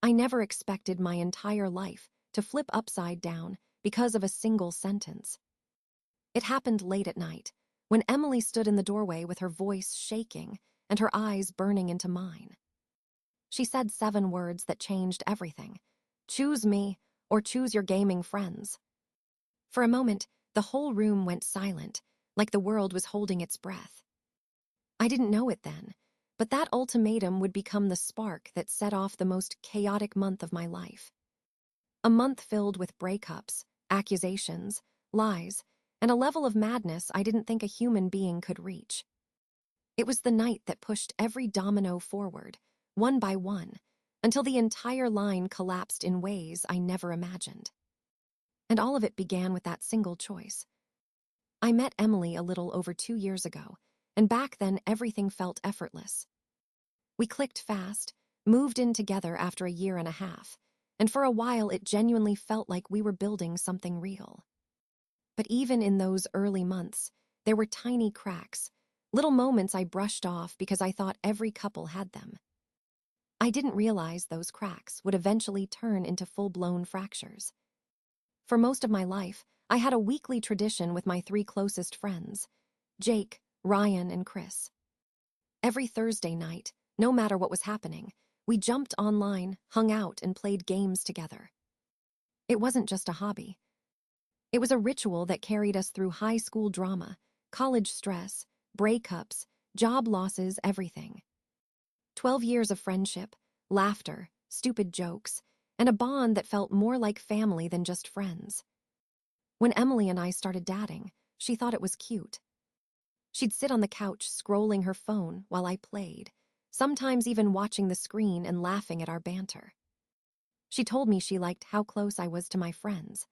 I never expected my entire life to flip upside down because of a single sentence. It happened late at night, when Emily stood in the doorway with her voice shaking and her eyes burning into mine. She said 7 words that changed everything. Choose me, or choose your gaming friends. For a moment, the whole room went silent, like the world was holding its breath. I didn't know it then, but that ultimatum would become the spark that set off the most chaotic month of my life. A month filled with breakups, accusations, lies, and a level of madness I didn't think a human being could reach. It was the night that pushed every domino forward, one by one, until the entire line collapsed in ways I never imagined. And all of it began with that single choice. I met Emily a little over 2 years ago, and back then everything felt effortless. We clicked fast, moved in together after a year and a half, and for a while it genuinely felt like we were building something real. But even in those early months, there were tiny cracks, little moments I brushed off because I thought every couple had them. I didn't realize those cracks would eventually turn into full-blown fractures. For most of my life, I had a weekly tradition with my 3 closest friends, Jake, Ryan, and Chris. Every Thursday night, no matter what was happening, we jumped online, hung out, and played games together. It wasn't just a hobby. It was a ritual that carried us through high school drama, college stress, breakups, job losses, everything. 12 years of friendship, laughter, stupid jokes, and a bond that felt more like family than just friends. When Emily and I started dating, she thought it was cute. She'd sit on the couch scrolling her phone while I played, sometimes even watching the screen and laughing at our banter. She told me she liked how close I was to my friends.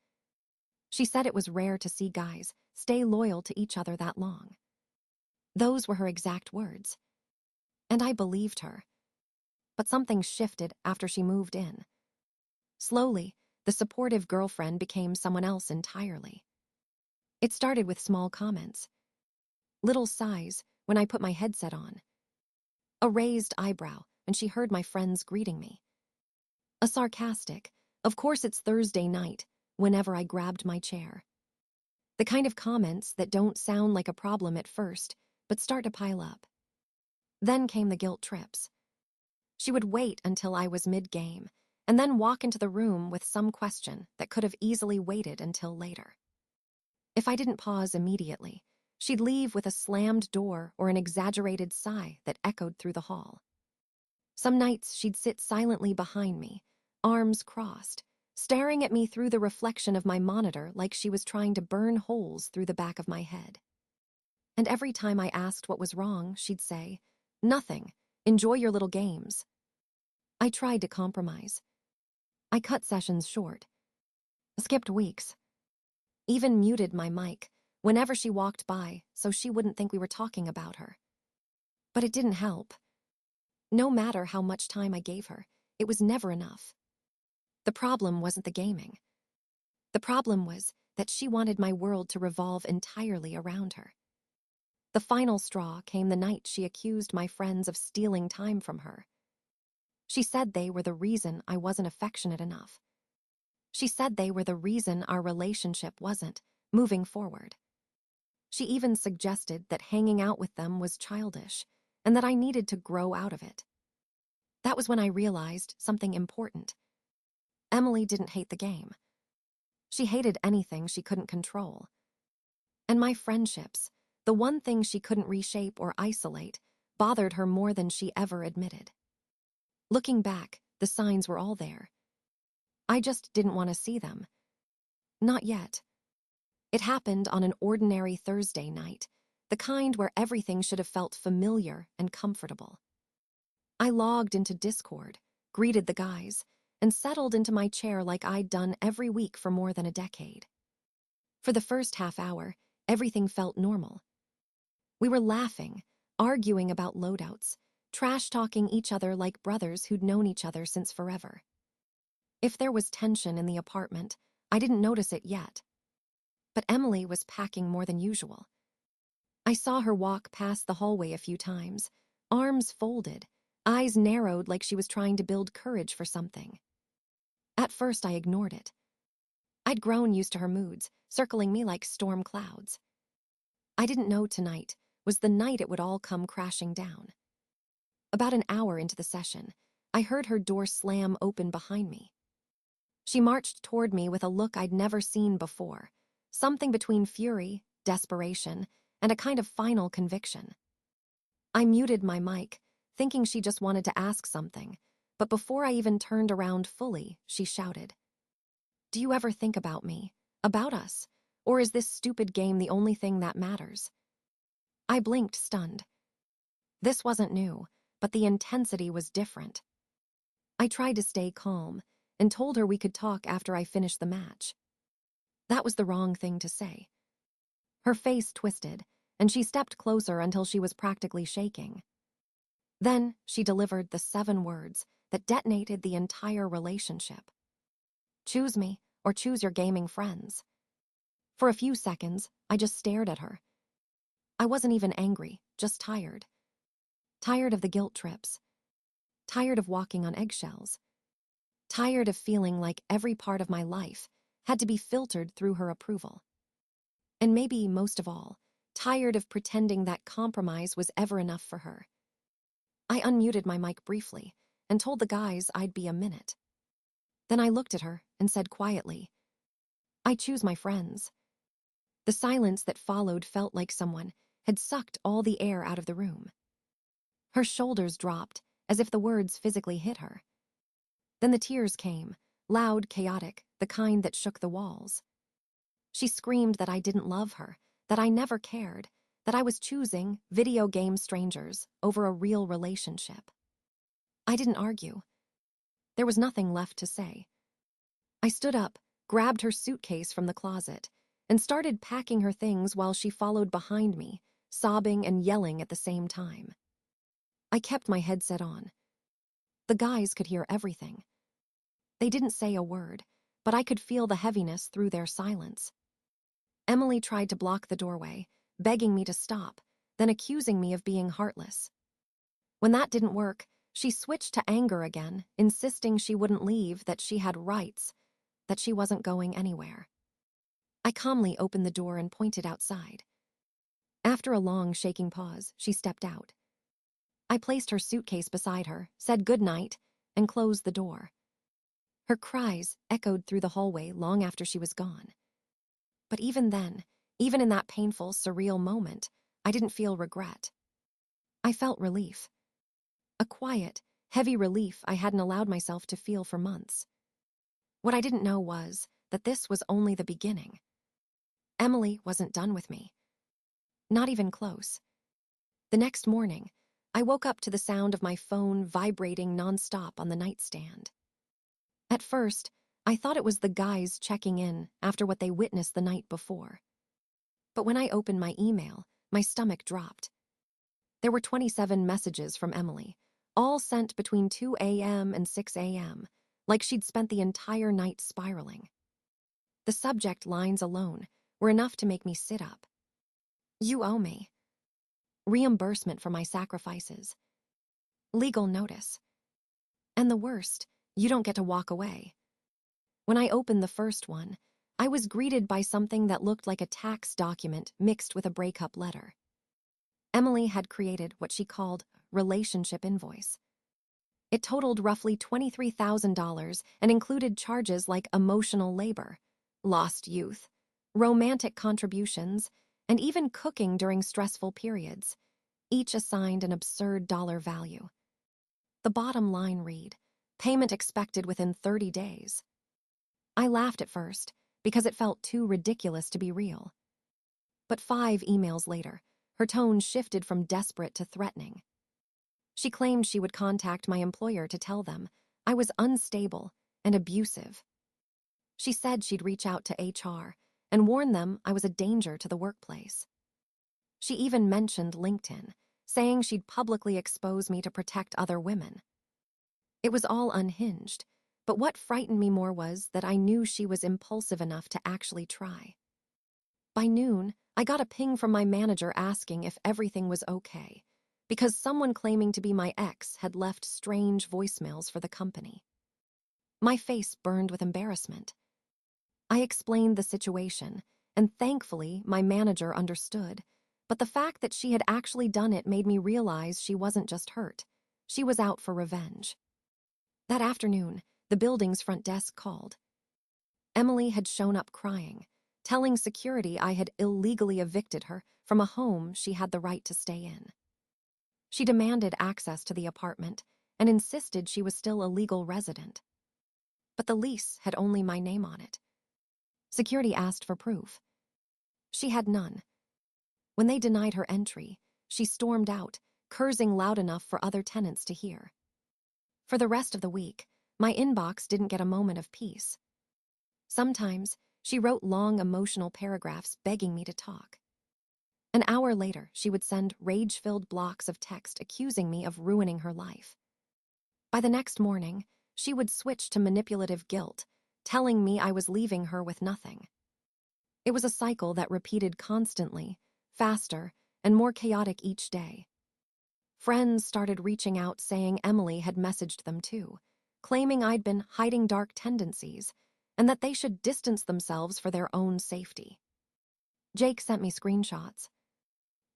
She said it was rare to see guys stay loyal to each other that long. Those were her exact words. And I believed her. But something shifted after she moved in. Slowly, the supportive girlfriend became someone else entirely. It started with small comments. Little sighs when I put my headset on. A raised eyebrow when she heard my friends greeting me. A sarcastic, "Of course it's Thursday night," whenever I grabbed my chair. The kind of comments that don't sound like a problem at first, but start to pile up. Then came the guilt trips. She would wait until I was mid-game, and then walk into the room with some question that could have easily waited until later. If I didn't pause immediately, she'd leave with a slammed door or an exaggerated sigh that echoed through the hall. Some nights she'd sit silently behind me, arms crossed, staring at me through the reflection of my monitor like she was trying to burn holes through the back of my head. And every time I asked what was wrong, she'd say, "Nothing. Enjoy your little games." I tried to compromise. I cut sessions short, skipped weeks, even muted my mic whenever she walked by so she wouldn't think we were talking about her. But it didn't help. No matter how much time I gave her, it was never enough. The problem wasn't the gaming. The problem was that she wanted my world to revolve entirely around her. The final straw came the night she accused my friends of stealing time from her. She said they were the reason I wasn't affectionate enough. She said they were the reason our relationship wasn't moving forward. She even suggested that hanging out with them was childish and that I needed to grow out of it. That was when I realized something important. Emily didn't hate the game. She hated anything she couldn't control. And my friendships, the one thing she couldn't reshape or isolate, bothered her more than she ever admitted. Looking back, the signs were all there. I just didn't want to see them. Not yet. It happened on an ordinary Thursday night, the kind where everything should have felt familiar and comfortable. I logged into Discord, greeted the guys, and settled into my chair like I'd done every week for more than a decade. For the first half hour, everything felt normal. We were laughing, arguing about loadouts, trash-talking each other like brothers who'd known each other since forever. If there was tension in the apartment, I didn't notice it yet. But Emily was packing more than usual. I saw her walk past the hallway a few times, arms folded, eyes narrowed like she was trying to build courage for something. At first, I ignored it. I'd grown used to her moods, circling me like storm clouds. I didn't know tonight was the night it would all come crashing down. About an hour into the session, I heard her door slam open behind me. She marched toward me with a look I'd never seen before, something between fury, desperation, and a kind of final conviction. I muted my mic, thinking she just wanted to ask something, but before I even turned around fully, she shouted, "Do you ever think about me, about us, or is this stupid game the only thing that matters?" I blinked, stunned. This wasn't new, but the intensity was different. I tried to stay calm and told her we could talk after I finished the match. That was the wrong thing to say. Her face twisted, and she stepped closer until she was practically shaking. Then she delivered the 7 words that detonated the entire relationship. "Choose me, or choose your gaming friends." For a few seconds, I just stared at her. I wasn't even angry, just tired. Tired of the guilt trips. Tired of walking on eggshells. Tired of feeling like every part of my life had to be filtered through her approval. And maybe most of all, tired of pretending that compromise was ever enough for her. I unmuted my mic briefly and told the guys I'd be a minute. Then I looked at her and said quietly, "I choose my friends." The silence that followed felt like someone had sucked all the air out of the room. Her shoulders dropped as if the words physically hit her. Then the tears came, loud, chaotic, the kind that shook the walls. She screamed that I didn't love her, that I never cared, that I was choosing video game strangers over a real relationship. I didn't argue. There was nothing left to say. I stood up, grabbed her suitcase from the closet, and started packing her things while she followed behind me, sobbing and yelling at the same time. I kept my headset on. The guys could hear everything. They didn't say a word, but I could feel the heaviness through their silence. Emily tried to block the doorway, begging me to stop, then accusing me of being heartless. When that didn't work, she switched to anger again, insisting she wouldn't leave, that she had rights, that she wasn't going anywhere. I calmly opened the door and pointed outside. After a long, shaking pause, she stepped out. I placed her suitcase beside her, said goodnight, and closed the door. Her cries echoed through the hallway long after she was gone. But even then, even in that painful, surreal moment, I didn't feel regret. I felt relief. A quiet, heavy relief I hadn't allowed myself to feel for months. What I didn't know was that this was only the beginning. Emily wasn't done with me. Not even close. The next morning, I woke up to the sound of my phone vibrating nonstop on the nightstand. At first, I thought it was the guys checking in after what they witnessed the night before. But when I opened my email, my stomach dropped. There were 27 messages from Emily, all sent between 2 a.m. and 6 a.m., like she'd spent the entire night spiraling. The subject lines alone were enough to make me sit up. "You owe me." "Reimbursement for my sacrifices." "Legal notice." And the worst, "You don't get to walk away." When I opened the first one, I was greeted by something that looked like a tax document mixed with a breakup letter. Emily had created what she called relationship invoice. It totaled roughly $23,000 and included charges like emotional labor, lost youth, romantic contributions, and even cooking during stressful periods, each assigned an absurd dollar value. The bottom line read, "Payment expected within 30 days. I laughed at first because it felt too ridiculous to be real. But 5 emails later, her tone shifted from desperate to threatening. She claimed she would contact my employer to tell them I was unstable and abusive. She said she'd reach out to HR and warn them I was a danger to the workplace. She even mentioned LinkedIn, saying she'd publicly expose me to protect other women. It was all unhinged, but what frightened me more was that I knew she was impulsive enough to actually try. By noon, I got a ping from my manager asking if everything was okay, because someone claiming to be my ex had left strange voicemails for the company. My face burned with embarrassment. I explained the situation, and thankfully, my manager understood. But the fact that she had actually done it made me realize she wasn't just hurt. She was out for revenge. That afternoon, the building's front desk called. Emily had shown up crying, telling security I had illegally evicted her from a home she had the right to stay in. She demanded access to the apartment and insisted she was still a legal resident. But the lease had only my name on it. Security asked for proof. She had none. When they denied her entry, she stormed out, cursing loud enough for other tenants to hear. For the rest of the week, my inbox didn't get a moment of peace. Sometimes, she wrote long emotional paragraphs begging me to talk. An hour later, she would send rage-filled blocks of text accusing me of ruining her life. By the next morning, she would switch to manipulative guilt, telling me I was leaving her with nothing. It was a cycle that repeated constantly, faster, and more chaotic each day. Friends started reaching out saying Emily had messaged them too, claiming I'd been hiding dark tendencies and that they should distance themselves for their own safety. Jake sent me screenshots.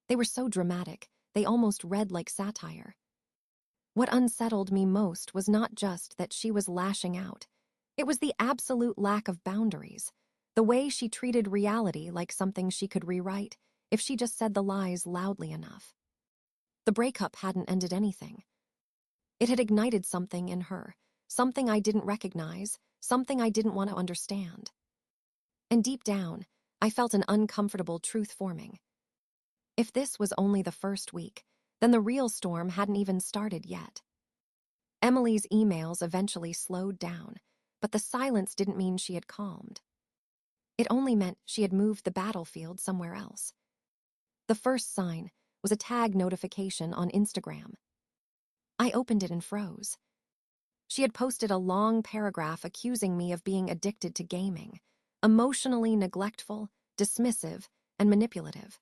They were so dramatic, they almost read like satire. What unsettled me most was not just that she was lashing out. It was the absolute lack of boundaries, the way she treated reality like something she could rewrite if she just said the lies loudly enough. The breakup hadn't ended anything. It had ignited something in her, something I didn't recognize, something I didn't want to understand. And deep down, I felt an uncomfortable truth forming. If this was only the first week, then the real storm hadn't even started yet. Emily's emails eventually slowed down, but the silence didn't mean she had calmed. It only meant she had moved the battlefield somewhere else. The first sign was a tag notification on Instagram. I opened it and froze. She had posted a long paragraph accusing me of being addicted to gaming, emotionally neglectful, dismissive, and manipulative.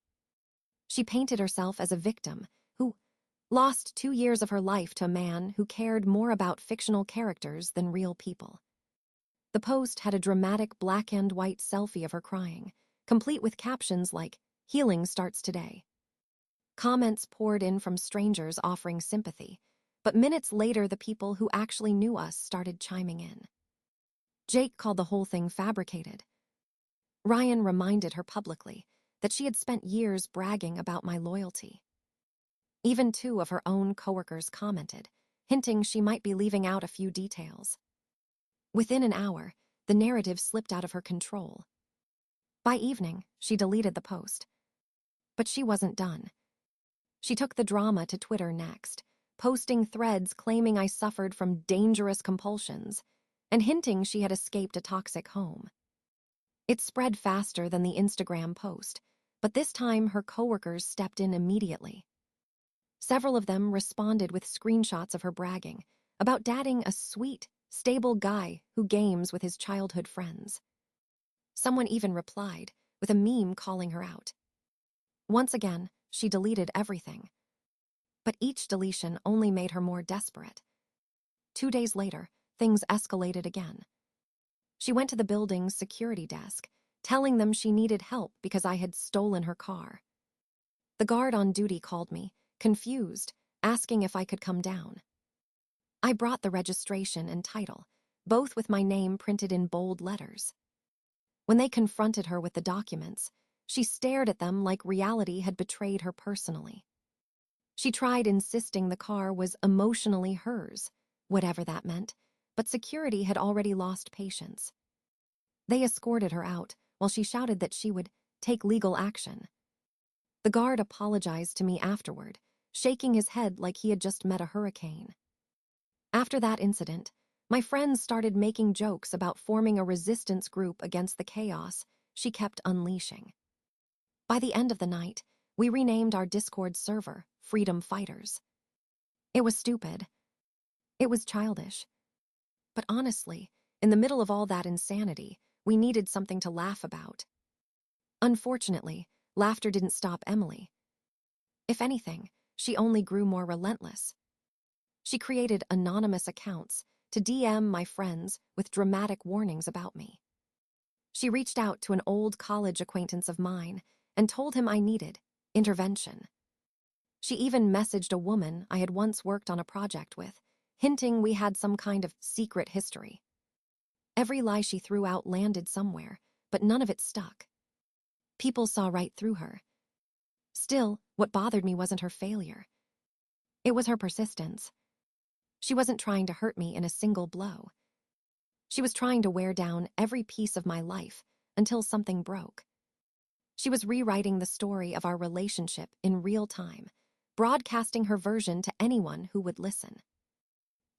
She painted herself as a victim who lost 2 years of her life to a man who cared more about fictional characters than real people. The post had a dramatic black and white selfie of her crying, complete with captions like, "Healing starts today." Comments poured in from strangers offering sympathy, but minutes later the people who actually knew us started chiming in. Jake called the whole thing fabricated. Ryan reminded her publicly that she had spent years bragging about my loyalty. Even 2 of her own coworkers commented, hinting she might be leaving out a few details. Within an hour, the narrative slipped out of her control. By evening, she deleted the post. But she wasn't done. She took the drama to Twitter next, posting threads claiming I suffered from dangerous compulsions and hinting she had escaped a toxic home. It spread faster than the Instagram post, but this time her coworkers stepped in immediately. Several of them responded with screenshots of her bragging about dating a sweet, stable guy who games with his childhood friends. Someone even replied with a meme calling her out. Once again, she deleted everything. But each deletion only made her more desperate. 2 days later, things escalated again. She went to the building's security desk, telling them she needed help because I had stolen her car. The guard on duty called me, confused, asking if I could come down. I brought the registration and title, both with my name printed in bold letters. When they confronted her with the documents, she stared at them like reality had betrayed her personally. She tried insisting the car was emotionally hers, whatever that meant, but security had already lost patience. They escorted her out while she shouted that she would take legal action. The guard apologized to me afterward, shaking his head like he had just met a hurricane. After that incident, my friends started making jokes about forming a resistance group against the chaos she kept unleashing. By the end of the night, we renamed our Discord server Freedom Fighters. It was stupid. It was childish. But honestly, in the middle of all that insanity, we needed something to laugh about. Unfortunately, laughter didn't stop Emily. If anything, she only grew more relentless. She created anonymous accounts to DM my friends with dramatic warnings about me. She reached out to an old college acquaintance of mine and told him I needed intervention. She even messaged a woman I had once worked on a project with, hinting we had some kind of secret history. Every lie she threw out landed somewhere, but none of it stuck. People saw right through her. Still, what bothered me wasn't her failure. It was her persistence. She wasn't trying to hurt me in a single blow. She was trying to wear down every piece of my life until something broke. She was rewriting the story of our relationship in real time, broadcasting her version to anyone who would listen.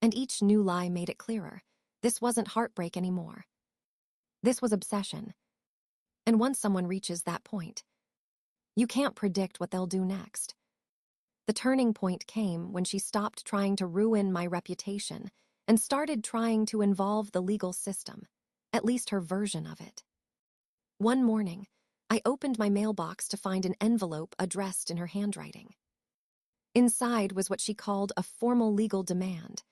And each new lie made it clearer. This wasn't heartbreak anymore. This was obsession. And once someone reaches that point, you can't predict what they'll do next. The turning point came when she stopped trying to ruin my reputation and started trying to involve the legal system, at least her version of it. One morning, I opened my mailbox to find an envelope addressed in her handwriting. Inside was what she called a formal legal demand,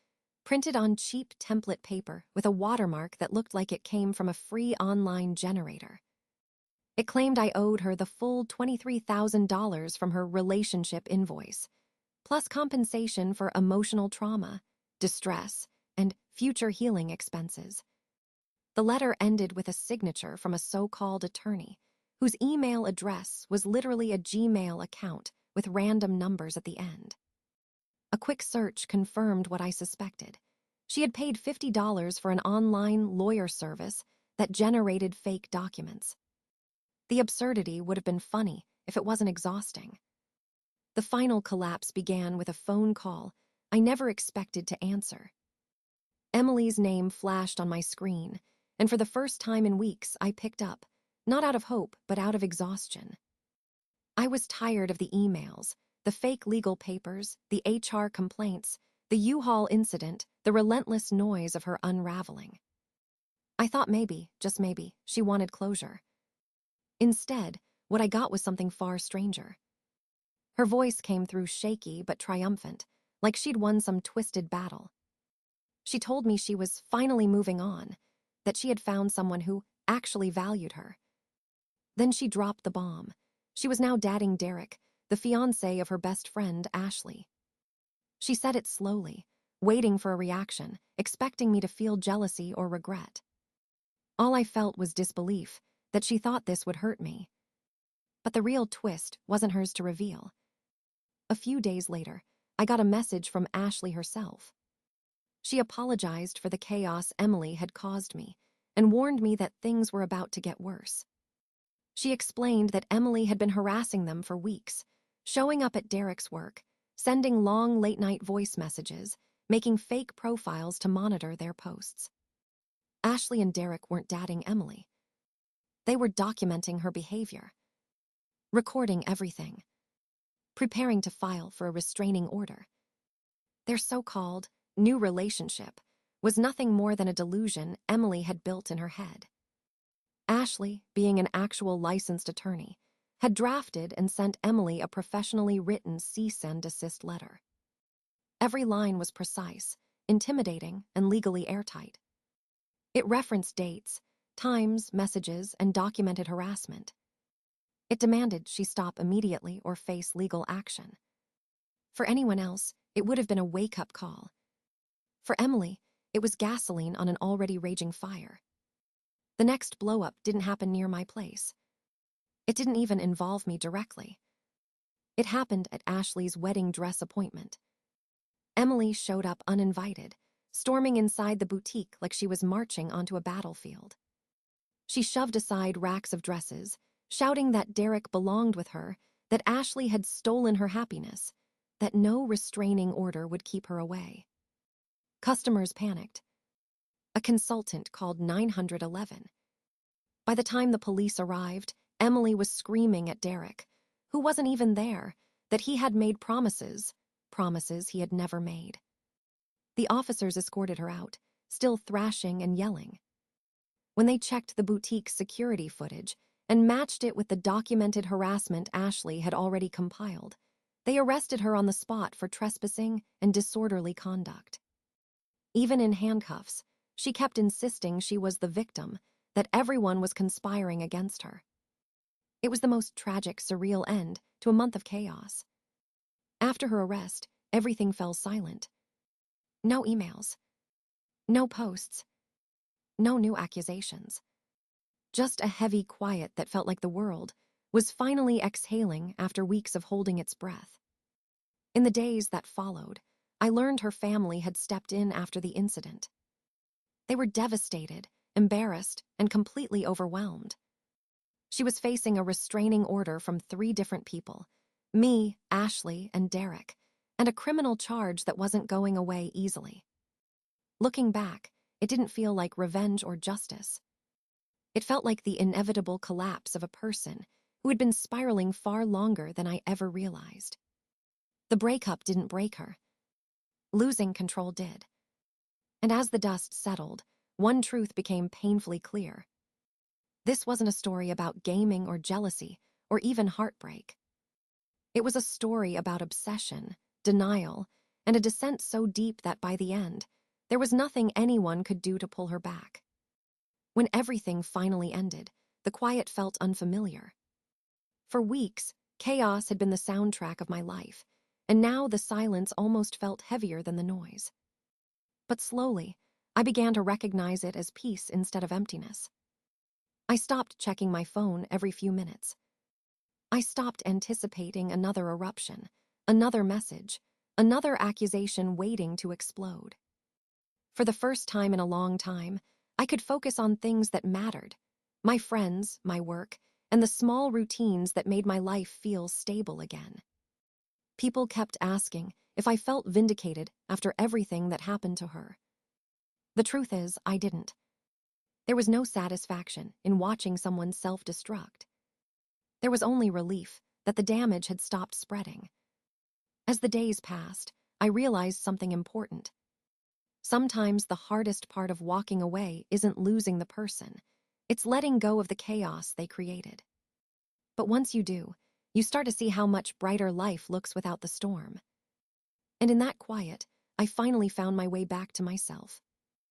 printed on cheap template paper with a watermark that looked like it came from a free online generator. It claimed I owed her the full $23,000 from her relationship invoice, plus compensation for emotional trauma, distress, and future healing expenses. The letter ended with a signature from a so-called attorney, whose email address was literally a Gmail account with random numbers at the end. A quick search confirmed what I suspected. She had paid $50 for an online lawyer service that generated fake documents. The absurdity would have been funny if it wasn't exhausting. The final collapse began with a phone call I never expected to answer. Emily's name flashed on my screen, and for the first time in weeks I picked up, not out of hope but out of exhaustion. I was tired of the emails, the fake legal papers, the HR complaints, the U-Haul incident, the relentless noise of her unraveling. I thought maybe, just maybe, she wanted closure. Instead, what I got was something far stranger. Her voice came through shaky but triumphant, like she'd won some twisted battle. She told me she was finally moving on, that she had found someone who actually valued her. Then she dropped the bomb. She was now dating Derek, the fiancé of her best friend, Ashley. She said it slowly, waiting for a reaction, expecting me to feel jealousy or regret. All I felt was disbelief, that she thought this would hurt me. But the real twist wasn't hers to reveal. A few days later, I got a message from Ashley herself. She apologized for the chaos Emily had caused me and warned me that things were about to get worse. She explained that Emily had been harassing them for weeks, showing up at Derek's work, sending long late-night voice messages, making fake profiles to monitor their posts. Ashley and Derek weren't dating Emily. They were documenting her behavior, recording everything, preparing to file for a restraining order. Their so-called new relationship was nothing more than a delusion Emily had built in her head. Ashley, being an actual licensed attorney, had drafted and sent Emily a professionally written cease and desist letter. Every line was precise, intimidating, and legally airtight. It referenced dates, times, messages, and documented harassment. It demanded she stop immediately or face legal action. For anyone else, it would have been a wake-up call. For Emily, it was gasoline on an already raging fire. The next blow-up didn't happen near my place. It didn't even involve me directly. It happened at Ashley's wedding dress appointment. Emily showed up uninvited, storming inside the boutique like she was marching onto a battlefield. She shoved aside racks of dresses, shouting that Derek belonged with her, that Ashley had stolen her happiness, that no restraining order would keep her away. Customers panicked. A consultant called 911. By the time the police arrived, Emily was screaming at Derek, who wasn't even there, that he had made promises he had never made. The officers escorted her out, still thrashing and yelling. When they checked the boutique's security footage and matched it with the documented harassment Ashley had already compiled, They arrested her on the spot for trespassing and disorderly conduct. Even in handcuffs, she kept insisting she was the victim, that everyone was conspiring against her. It was the most tragic, surreal end to a month of chaos. After her arrest, everything fell silent. No emails. No posts. No new accusations. Just a heavy quiet that felt like the world was finally exhaling after weeks of holding its breath. In the days that followed, I learned her family had stepped in after the incident. They were devastated, embarrassed, and completely overwhelmed. She was facing a restraining order from 3 different people: me, Ashley, and Derek, and a criminal charge that wasn't going away easily. Looking back, it didn't feel like revenge or justice. It felt like the inevitable collapse of a person who had been spiraling far longer than I ever realized. The breakup didn't break her. Losing control did. And as the dust settled, one truth became painfully clear. This wasn't a story about gaming or jealousy or even heartbreak. It was a story about obsession, denial, and a descent so deep that by the end, there was nothing anyone could do to pull her back. When everything finally ended, the quiet felt unfamiliar. For weeks, chaos had been the soundtrack of my life, and now the silence almost felt heavier than the noise. But slowly, I began to recognize it as peace instead of emptiness. I stopped checking my phone every few minutes. I stopped anticipating another eruption, another message, another accusation waiting to explode. For the first time in a long time, I could focus on things that mattered: my friends, my work, and the small routines that made my life feel stable again. People kept asking if I felt vindicated after everything that happened to her. The truth is, I didn't. There was no satisfaction in watching someone self-destruct. There was only relief that the damage had stopped spreading. As the days passed, I realized something important. Sometimes the hardest part of walking away isn't losing the person. It's letting go of the chaos they created. But once you do, you start to see how much brighter life looks without the storm. And in that quiet, I finally found my way back to myself.